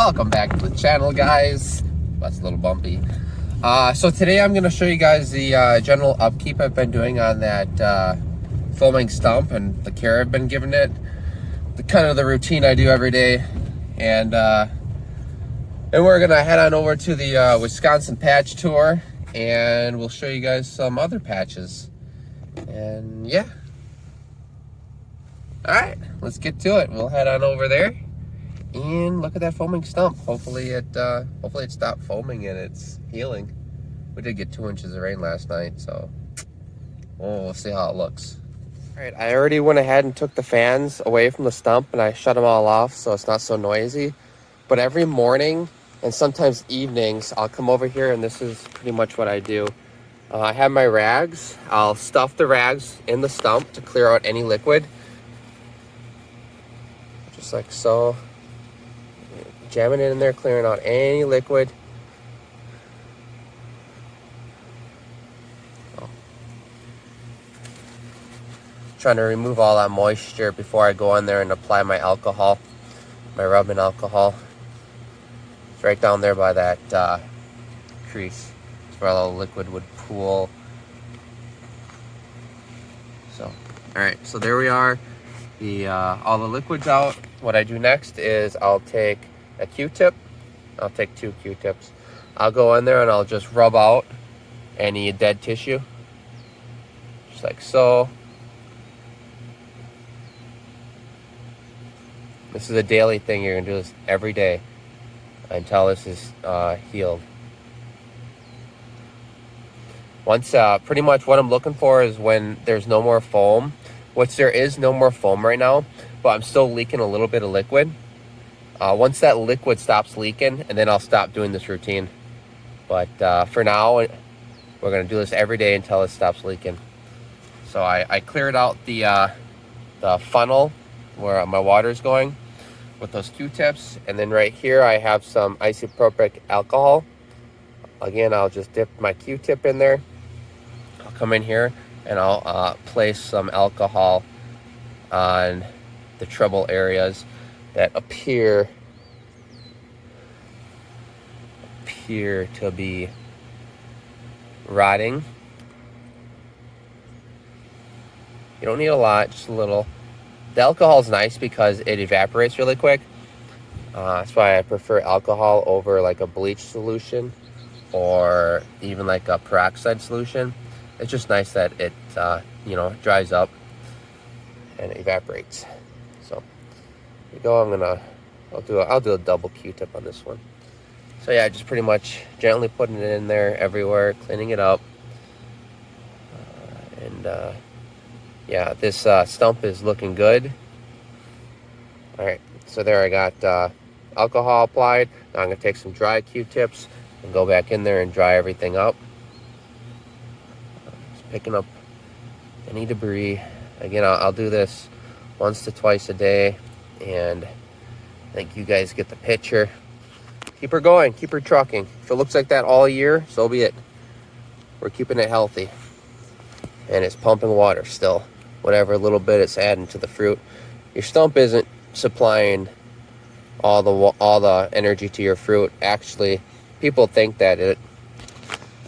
Welcome back to the channel, guys. That's a little bumpy. So today I'm going to show you guys the general upkeep I've been doing on that foaming stump and the care I've been giving it, the kind of the routine I do every day. And we're going to head on over to the Wisconsin patch tour, and we'll show you guys some other patches. And yeah. All right, let's get to it. We'll head on over there and look at that foaming stump. Hopefully it stopped foaming and it's healing. We did get 2 inches of rain last night, so we'll see how it looks. All right, I already went ahead and took the fans away from the stump and I shut them all off so it's not so noisy. But every morning and sometimes evenings, I'll come over here and this is pretty much what I do. I have my rags. I'll stuff the rags in the stump to clear out any liquid. Just like so. Jamming it in there, clearing out any liquid. Oh. Trying to remove all that moisture before I go in there and apply my alcohol, my rubbing alcohol. It's right down there by that crease. It's where all the liquid would pool. So, all right, so there we are. All the liquid's out. What I do next is I'll take a Q-tip. I'll take 2 Q-tips. I'll go in there and I'll just rub out any dead tissue. Just like so. This is a daily thing. You're gonna do this every day until this is healed. Once, pretty much what I'm looking for is when there's no more foam, which there is no more foam right now, but I'm still leaking a little bit of liquid. Once that liquid stops leaking, and then I'll stop doing this routine. But for now, we're going to do this every day until it stops leaking. So I cleared out the funnel where my water is going with those Q-tips. And then right here, I have some isopropyl alcohol. Again, I'll just dip my Q-tip in there. I'll come in here and I'll place some alcohol on the trouble areas that appear to be rotting. You don't need a lot, just a little. The alcohol is nice because it evaporates really quick. That's why I prefer alcohol over like a bleach solution or even like a peroxide solution. It's just nice that it dries up and evaporates. So here we go. I'll do a double Q-tip on this one. So yeah, just pretty much gently putting it in there everywhere, cleaning it up. Yeah, this stump is looking good. All right, so there I got alcohol applied. Now I'm gonna take some dry Q-tips and go back in there and dry everything up. Just picking up any debris. Again, I'll do this once to twice a day, and I think you guys get the picture. Keep her going, keep her trucking. If it looks like that all year, so be it. We're keeping it healthy. And it's pumping water still. Whatever little bit it's adding to the fruit. Your stump isn't supplying all the energy to your fruit. Actually, people think that it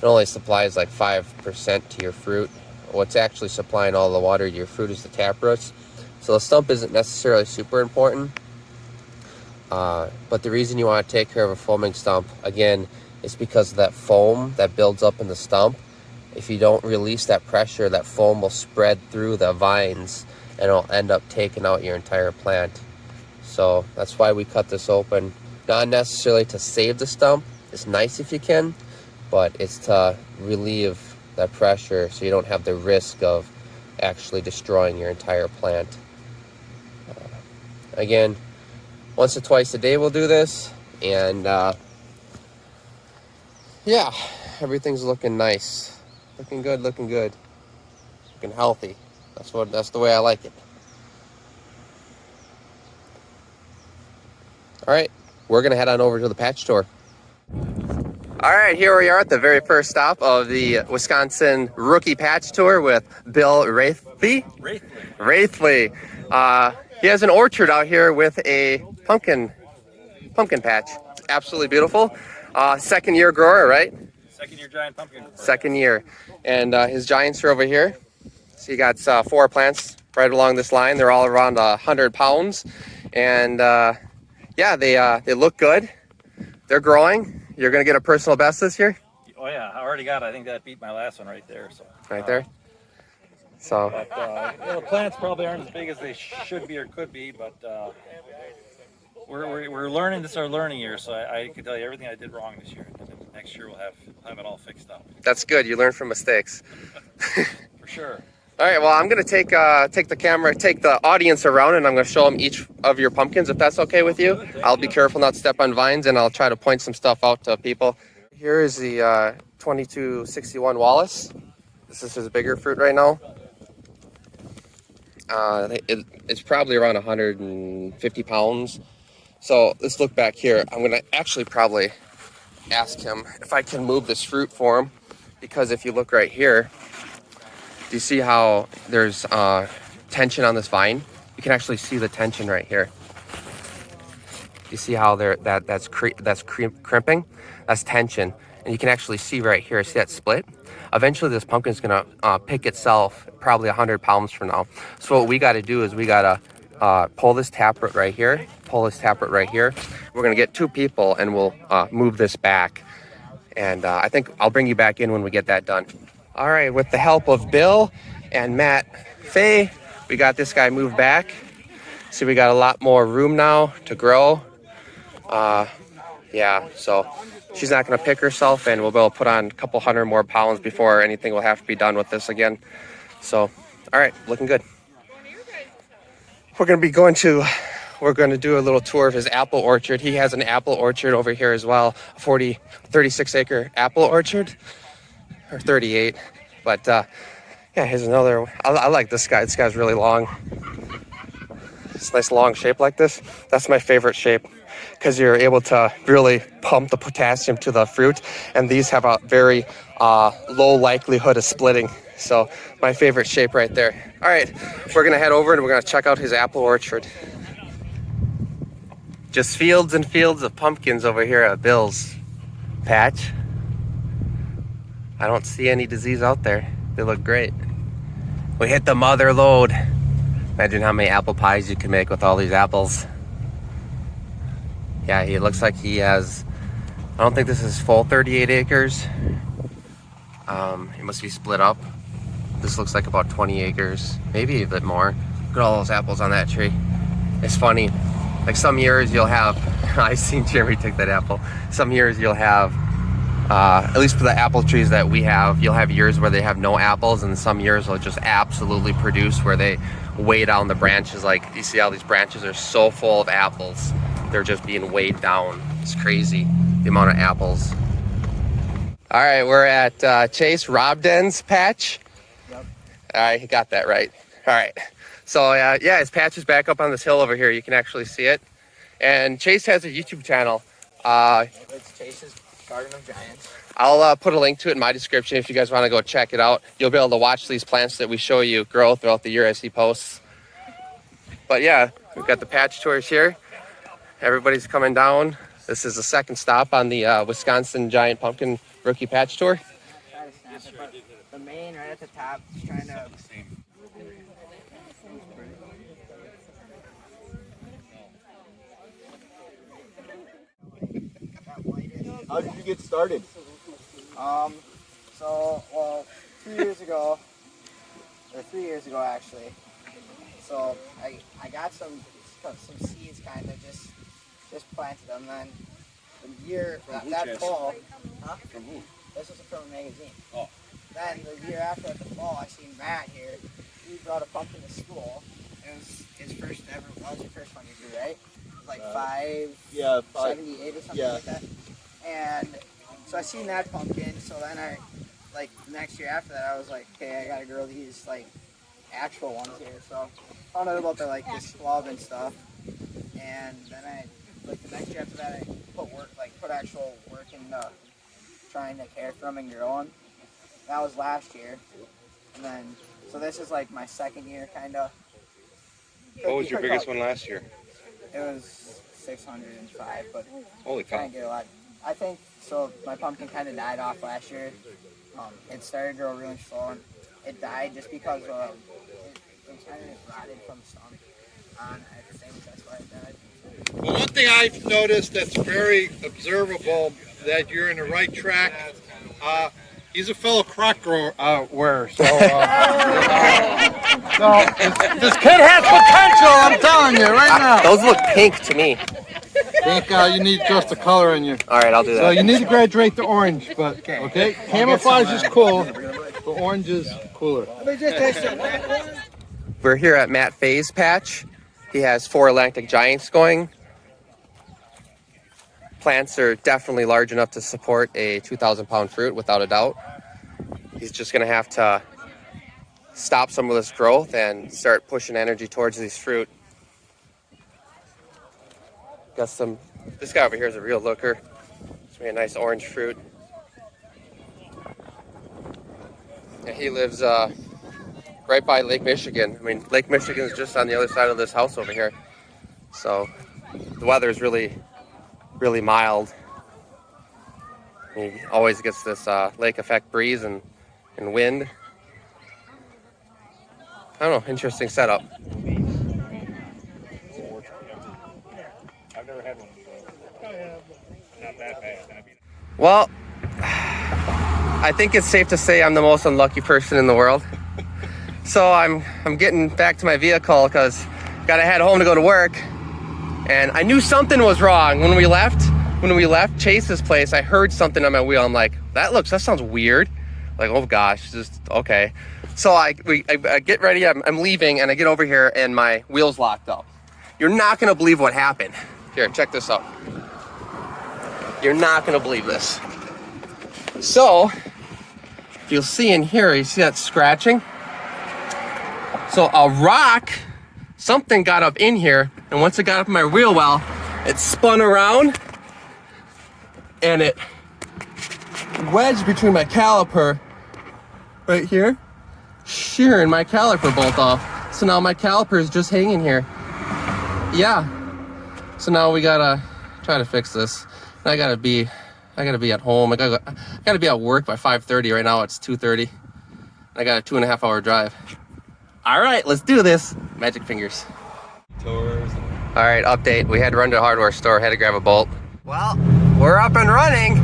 only supplies like 5% to your fruit. What's actually supplying all the water to your fruit is the taproots. So the stump isn't necessarily super important. But the reason you want to take care of a foaming stump, again, is because of that foam that builds up in the stump. If you don't release that pressure, that foam will spread through the vines and it'll end up taking out your entire plant. So that's why we cut this open. Not necessarily to save the stump. It's nice if you can, but it's to relieve that pressure so you don't have the risk of actually destroying your entire plant. Again, once or twice a day we'll do this, and yeah, everything's looking nice, looking good, looking healthy. That's the way I like it. All right, we're gonna head on over to the patch tour. All right, here we are at the very first stop of the Wisconsin Rookie Patch Tour with Bill Wraithley. He has an orchard out here with a pumpkin pumpkin patch. It's absolutely beautiful. Second year grower, right? Second year giant pumpkin. Second year. And his giants are over here. So he got 4 plants right along this line. They're all around 100 pounds. And yeah, they look good. They're growing. You're going to get a personal best this year? Oh yeah, I already got it. I think that beat my last one right there. So right there. So but, the plants probably aren't as big as they should be or could be, but we're learning. This is our learning year, so I can tell you everything I did wrong this year. And next year we'll have it all fixed up. That's good. You learn from mistakes. For sure. All right, well, I'm going to take the camera, take the audience around, and I'm going to show them each of your pumpkins, if that's okay with you. I'll be careful not to step on vines, and I'll try to point some stuff out to people. Here is the 2261 Wallace. This is his bigger fruit right now. It's probably around 150 pounds. So let's look back here. I'm going to actually probably ask him if I can move this fruit for him, because if you look right here, do you see how there's tension on this vine? You can actually see the tension right here. You see how that's crimping? That's tension. And you can actually see right here, see that split? Eventually this pumpkin's gonna pick itself probably 100 pounds from now. So what we gotta do is we gotta pull this taproot right here, pull this taproot right here. We're gonna get 2 people and we'll move this back. And I think I'll bring you back in when we get that done. All right, with the help of Bill and Matt Faye, we got this guy moved back. See, we got a lot more room now to grow. Yeah, so she's not gonna pick herself, and we'll be able to put on a couple hundred more pounds before anything will have to be done with this again. So, all right, looking good. We're gonna do a little tour of his apple orchard. He has an apple orchard over here as well, a 36 acre apple orchard. Or 38, but yeah, here's another. I like this guy. This guy's really long. It's a nice long shape like this. That's my favorite shape, because you're able to really pump the potassium to the fruit, and these have a very low likelihood of splitting. So my favorite shape right there. All right, we're gonna head over and we're gonna check out his apple orchard. Just fields and fields of pumpkins over here at Bill's patch. I don't see any disease out there. They look great. We hit the mother lode. Imagine how many apple pies you can make with all these apples. Yeah, it looks like he has, I don't think this is full 38 acres. It must be split up. This looks like about 20 acres, maybe a bit more. Look at all those apples on that tree. It's funny. Like some years you'll have, I've seen Jeremy take that apple. Some years you'll have, at least for the apple trees that we have, you'll have years where they have no apples, and some years they'll just absolutely produce, where they weigh down the branches. Like you see how these branches are so full of apples, they're just being weighed down. It's crazy the amount of apples. All right, we're at Chase Remdenne's patch. Yep. All right, he got that right. All right, so yeah, his patch is back up on this hill over here. You can actually see it. And Chase has a YouTube channel. It's Chase's Garden of Giants. I'll put a link to it in my description if you guys want to go check it out. You'll be able to watch these plants that we show you grow throughout the year as he posts. But yeah, we've got the patch tours here. Everybody's coming down. This is the second stop on the Wisconsin Giant Pumpkin Rookie Patch Tour. Try to snap it, but the main right at the top is trying to... How did you get started? Well, 2 years ago, or 3 years ago actually. So I got some seeds, kind of just planted them. Then the year that fall, huh? From who? This was from a magazine. Oh. Then the year after, at the fall, I seen Matt here. He brought a pumpkin to school. It was his first ever. That was your first one you grew, right? It was like 578 or something like that. And so I seen that pumpkin. So then the next year after that, I was like, okay, I gotta grow these actual ones here. So I found out about this club and stuff. And then the next year after that, I put actual work into trying to care for them and grow them. That was last year. And then, so this is my second year, kind of. What was your biggest one last year? It was 605, but Holy trying to get a lot. I think so. My pumpkin kind of died off last year. It started to grow really slow, and it died just because it kind of rotted from the stump. I think that's why it died. Well, one thing I've noticed that's very observable, that you're in the right track. He's a fellow crock grower, so this kid has potential, I'm telling you right now. Those look pink to me. Think you need just the color in you. All right, I'll do that. So you need to graduate to orange, but okay. Camouflage is cool, but orange is cooler. We're here at Matt Faze patch. He has 4 Atlantic Giants going. Plants are definitely large enough to support a 2,000-pound fruit, without a doubt. He's just gonna have to stop some of this growth and start pushing energy towards these fruit. Got some, this guy over here is a real looker. It's really a nice orange fruit. And he lives right by Lake Michigan. I mean, Lake Michigan is just on the other side of this house over here. So the weather is really mild. He always gets this lake effect breeze and wind. I don't know, interesting setup. I've never had one before. Not that bad. Well, I think it's safe to say I'm the most unlucky person in the world. So I'm getting back to my vehicle because gotta head home to go to work. And I knew something was wrong when we left Chase's place. I heard something on my wheel. I'm like, that sounds weird. Like, oh gosh, just okay. So I get ready. I'm leaving, and I get over here, and my wheel's locked up. You're not gonna believe what happened. Here, check this out. You're not gonna believe this. So you'll see in here, you see that scratching? So a rock, something got up in here, and once it got up in my wheel well, it spun around and it wedged between my caliper right here, shearing my caliper bolt off. So now my caliper is just hanging here. Yeah. So now we gotta try to fix this. I gotta be at home. I gotta be at work by 5:30. Right now it's 2:30. I got a 2.5 hour drive. All right, let's do this. Magic fingers. All right, update. We had to run to a hardware store, had to grab a bolt. Well, we're up and running.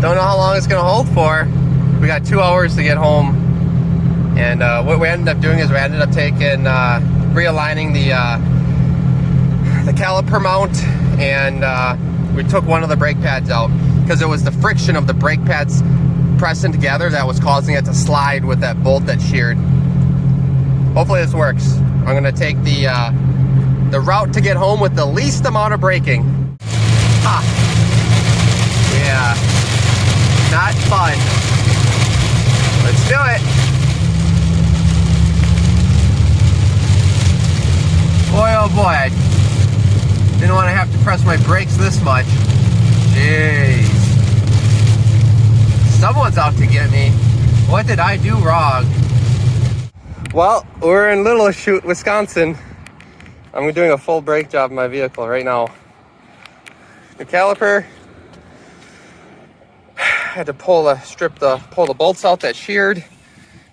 Don't know how long it's gonna hold for. We got 2 hours to get home. And what we ended up doing is we ended up taking, realigning the caliper mount, and we took one of the brake pads out because it was the friction of the brake pads pressing together that was causing it to slide with that bolt that sheared. Hopefully this works. I'm gonna take the route to get home with the least amount of braking. Ah, yeah, not fun. Let's do it. Boy, oh boy, I didn't want to have to press my brakes this much. Jeez. Someone's out to get me. What did I do wrong? Well, we're in Little Chute, Wisconsin. I'm doing a full brake job in my vehicle right now. The caliper, I had to pull the bolts out that sheared.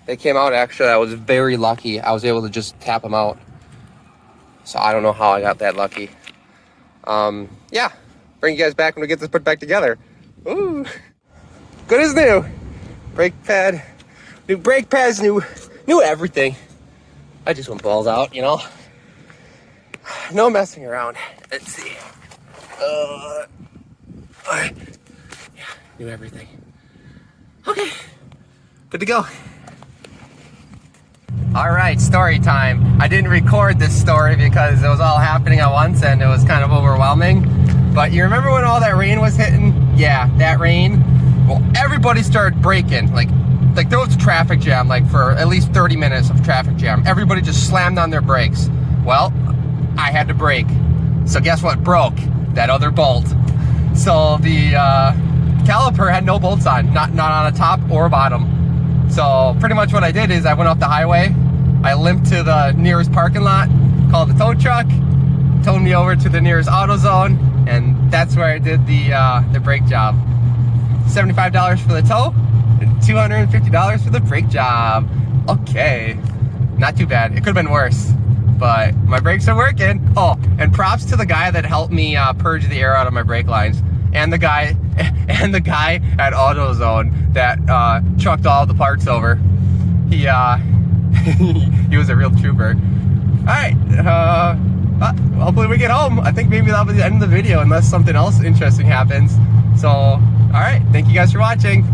They came out actually. I was very lucky. I was able to just tap them out. So I don't know how I got that lucky. Yeah, bring you guys back when we get this put back together. Ooh, good as new. Brake pad, new brake pads, new everything. I just went balls out, you know. No messing around. Let's see. Yeah, new everything. Okay, good to go. All right, story time. I didn't record this story because it was all happening at once and it was kind of overwhelming. But you remember when all that rain was hitting? Yeah, that rain. Well, everybody started braking. Like there was a traffic jam, like for at least 30 minutes of traffic jam. Everybody just slammed on their brakes. Well, I had to brake. So guess what broke? That other bolt. So the caliper had no bolts on, not on the top or bottom. So pretty much what I did is I went off the highway, I limped to the nearest parking lot, called the tow truck, towed me over to the nearest AutoZone, and that's where I did the brake job. $75 for the tow and $250 for the brake job. Okay, not too bad. It could have been worse, but my brakes are working. Oh, and props to the guy that helped me purge the air out of my brake lines, and the guy at AutoZone that trucked all the parts over. He he was a real trooper. All right, hopefully we get home. I think maybe that'll be the end of the video unless something else interesting happens. So, all right, thank you guys for watching.